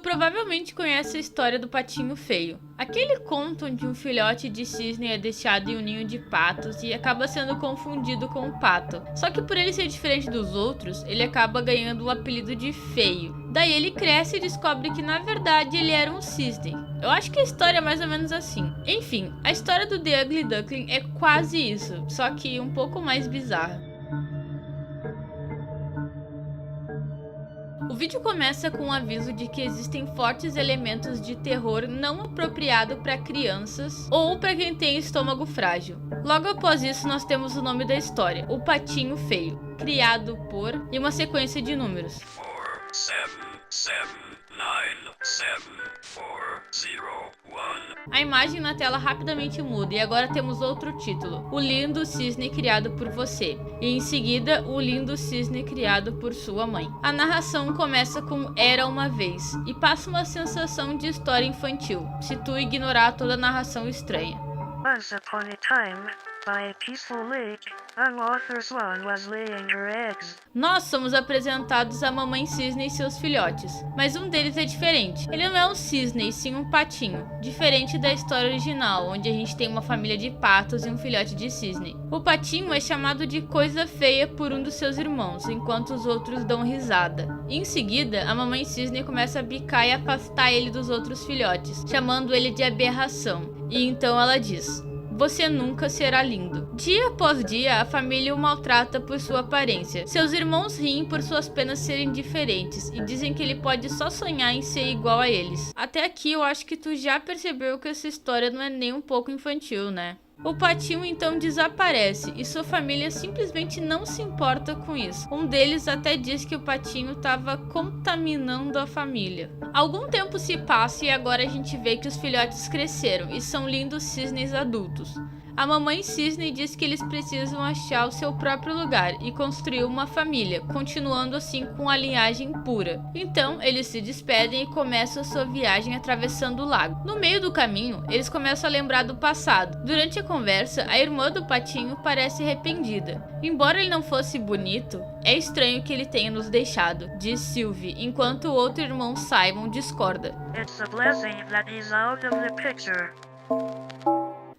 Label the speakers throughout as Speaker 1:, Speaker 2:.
Speaker 1: provavelmente conhece a história do patinho feio. Aquele conto onde um filhote de cisne é deixado em um ninho de patos e acaba sendo confundido com um pato. Só que por ele ser diferente dos outros, ele acaba ganhando o apelido de feio. Daí ele cresce e descobre que na verdade ele era um cisne. Eu acho que a história é mais ou menos assim. Enfim, a história do The Ugly Duckling é quase isso, só que um pouco mais bizarra. O vídeo começa com um aviso de que existem fortes elementos de terror não apropriado para crianças ou para quem tem estômago frágil. Logo após isso, nós temos o nome da história, O Patinho Feio, criado por e uma sequência de números.
Speaker 2: 4, 7, 7, 9, 7, 4, 0, 1.
Speaker 1: A imagem na tela rapidamente muda e agora temos outro título, O Lindo Cisne Criado por Você, e em seguida, O Lindo Cisne Criado por Sua Mãe. A narração começa com Era Uma Vez e passa uma sensação de história infantil, se tu ignorar toda a narração estranha.
Speaker 3: Once upon a time, by a peaceful lake, a mother swan was laying her eggs.
Speaker 1: Nós somos apresentados a mamãe cisne e seus filhotes, mas um deles é diferente. Ele não é um cisne, e sim um patinho, diferente da história original, onde a gente tem uma família de patos e um filhote de cisne. O patinho é chamado de coisa feia por um dos seus irmãos, enquanto os outros dão risada. Em seguida, a mamãe cisne começa a bicar e afastar ele dos outros filhotes, chamando ele de aberração. E então ela diz: você nunca será lindo. Dia após dia, a família o maltrata por sua aparência. Seus irmãos riem por suas penas serem diferentes e dizem que ele pode só sonhar em ser igual a eles. Até aqui eu acho que tu já percebeu que essa história não é nem um pouco infantil, né? O patinho então desaparece e sua família simplesmente não se importa com isso. Um deles até diz que o patinho estava contaminando a família. Algum tempo se passa e agora a gente vê que os filhotes cresceram e são lindos cisnes adultos. A mamãe cisne diz que eles precisam achar o seu próprio lugar e construir uma família, continuando assim com a linhagem pura. Então, eles se despedem e começam a sua viagem atravessando o lago. No meio do caminho, eles começam a lembrar do passado. Durante a conversa, a irmã do patinho parece arrependida. Embora ele não fosse bonito, é estranho que ele tenha nos deixado, diz Sylvie, enquanto o outro irmão Simon discorda.
Speaker 3: It's a blessing that he's out of the picture.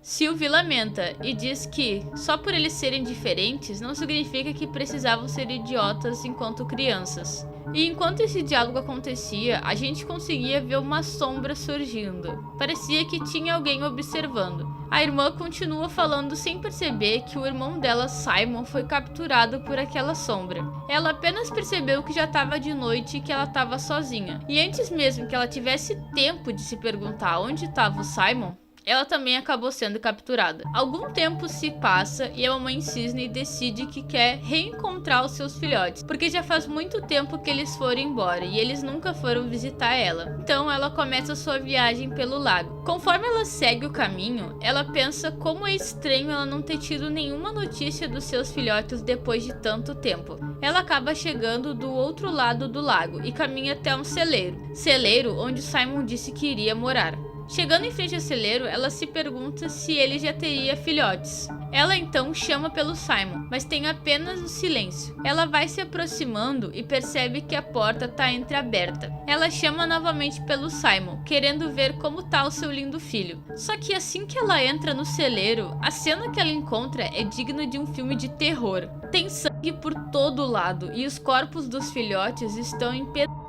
Speaker 1: Sylvie lamenta e diz que, só por eles serem diferentes, não significa que precisavam ser idiotas enquanto crianças. E enquanto esse diálogo acontecia, a gente conseguia ver uma sombra surgindo. Parecia que tinha alguém observando. A irmã continua falando sem perceber que o irmão dela, Simon, foi capturado por aquela sombra. Ela apenas percebeu que já estava de noite e que ela estava sozinha. E antes mesmo que ela tivesse tempo de se perguntar onde estava o Simon, ela também acabou sendo capturada. Algum tempo se passa e a mamãe cisne decide que quer reencontrar os seus filhotes, porque já faz muito tempo que eles foram embora e eles nunca foram visitar ela. Então ela começa sua viagem pelo lago. Conforme ela segue o caminho, ela pensa como é estranho ela não ter tido nenhuma notícia dos seus filhotes depois de tanto tempo. Ela acaba chegando do outro lado do lago e caminha até um celeiro onde Simon disse que iria morar. Chegando em frente ao celeiro, ela se pergunta se ele já teria filhotes. Ela então chama pelo Simon, mas tem apenas o silêncio. Ela vai se aproximando e percebe que a porta está entreaberta. Ela chama novamente pelo Simon, querendo ver como tá o seu lindo filho. Só que assim que ela entra no celeiro, a cena que ela encontra é digna de um filme de terror. Tem sangue por todo lado e os corpos dos filhotes estão em pedaços.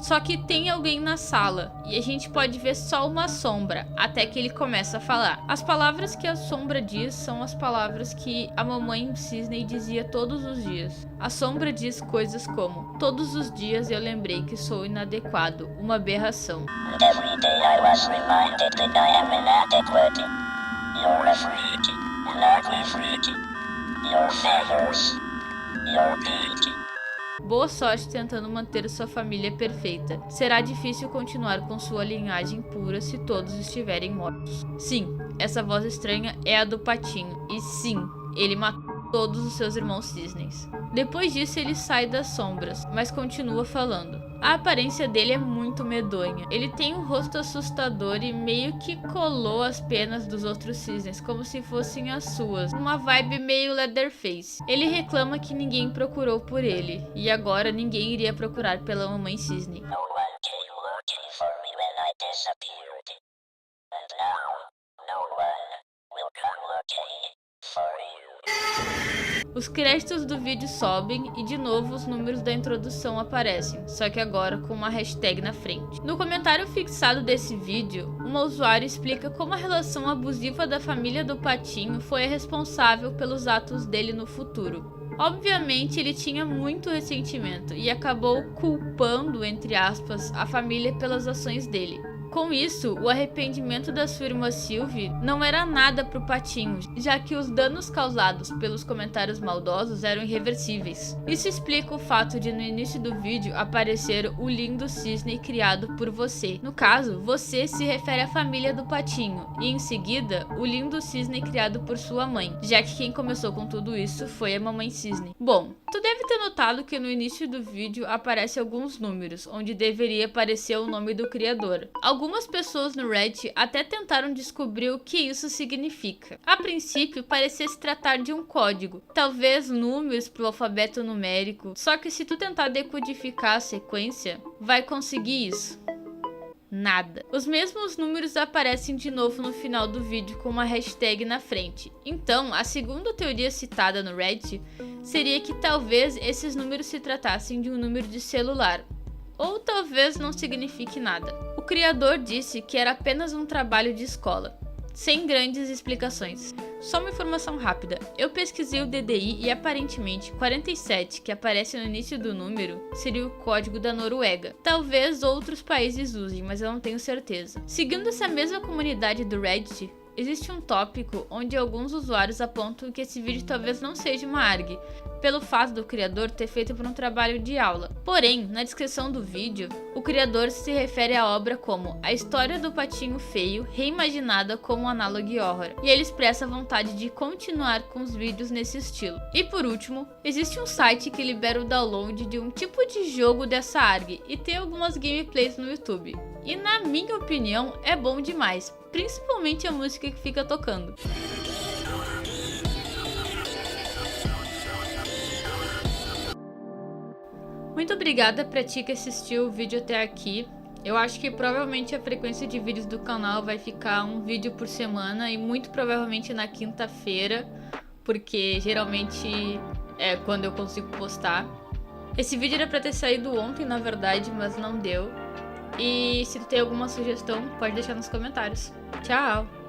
Speaker 1: Só que tem alguém na sala e a gente pode ver só uma sombra até que ele começa a falar. As palavras que a sombra diz são as palavras que a mamãe cisne dizia todos os dias. A sombra diz coisas como: todos os dias eu lembrei que sou inadequado, uma aberração.
Speaker 4: And every day I was reminded that I am inadequate. You're a freak, an ugly freak. Your feathers, your beak.
Speaker 1: Boa sorte tentando manter sua família perfeita. Será difícil continuar com sua linhagem pura se todos estiverem mortos. Sim, essa voz estranha é a do patinho. E sim, ele matou todos os seus irmãos cisnes. Depois disso ele sai das sombras, mas continua falando. A aparência dele é muito medonha. Ele tem um rosto assustador e meio que colou as penas dos outros cisnes, como se fossem as suas. Uma vibe meio Leatherface. Ele reclama que ninguém procurou por ele, e agora ninguém iria procurar pela mamãe cisne.
Speaker 4: No one came looking for me when I disappeared. And now, no one will come looking for you.
Speaker 1: Os créditos do vídeo sobem e de novo os números da introdução aparecem, só que agora com uma hashtag na frente. No comentário fixado desse vídeo, uma usuária explica como a relação abusiva da família do Patinho foi a responsável pelos atos dele no futuro. Obviamente ele tinha muito ressentimento e acabou culpando, entre aspas, a família pelas ações dele. Com isso, o arrependimento da sua irmã Sylvie não era nada pro Patinho, já que os danos causados pelos comentários maldosos eram irreversíveis. Isso explica o fato de no início do vídeo aparecer o lindo cisne criado por você. No caso, você se refere à família do Patinho, e em seguida, o lindo cisne criado por sua mãe, já que quem começou com tudo isso foi a mamãe cisne. Bom, tu deve ter notado que no início do vídeo aparecem alguns números, onde deveria aparecer o nome do criador. Algumas pessoas no Reddit até tentaram descobrir o que isso significa. A princípio, parecia se tratar de um código, talvez números para o alfabeto numérico, só que se tu tentar decodificar a sequência, vai conseguir isso. Nada. Os mesmos números aparecem de novo no final do vídeo com uma hashtag na frente. Então, a segunda teoria citada no Reddit seria que talvez esses números se tratassem de um número de celular. Ou talvez não signifique nada. O criador disse que era apenas um trabalho de escola, sem grandes explicações. Só uma informação rápida, eu pesquisei o DDI e aparentemente 47, que aparece no início do número, seria o código da Noruega. Talvez outros países usem, mas eu não tenho certeza. Seguindo essa mesma comunidade do Reddit, existe um tópico onde alguns usuários apontam que esse vídeo talvez não seja uma ARG, pelo fato do criador ter feito por um trabalho de aula. Porém, na descrição do vídeo, o criador se refere à obra como a história do Patinho Feio reimaginada como Analog Horror, e ele expressa a vontade de continuar com os vídeos nesse estilo. E por último, existe um site que libera o download de um tipo de jogo dessa ARG e tem algumas gameplays no YouTube. E na minha opinião é bom demais, principalmente a música que fica tocando. Muito obrigada pra ti que assistiu o vídeo até aqui. Eu acho que provavelmente a frequência de vídeos do canal vai ficar um vídeo por semana e muito provavelmente na quinta-feira, porque geralmente é quando eu consigo postar. Esse vídeo era pra ter saído ontem, na verdade, mas não deu. E se tu tem alguma sugestão, pode deixar nos comentários. Tchau!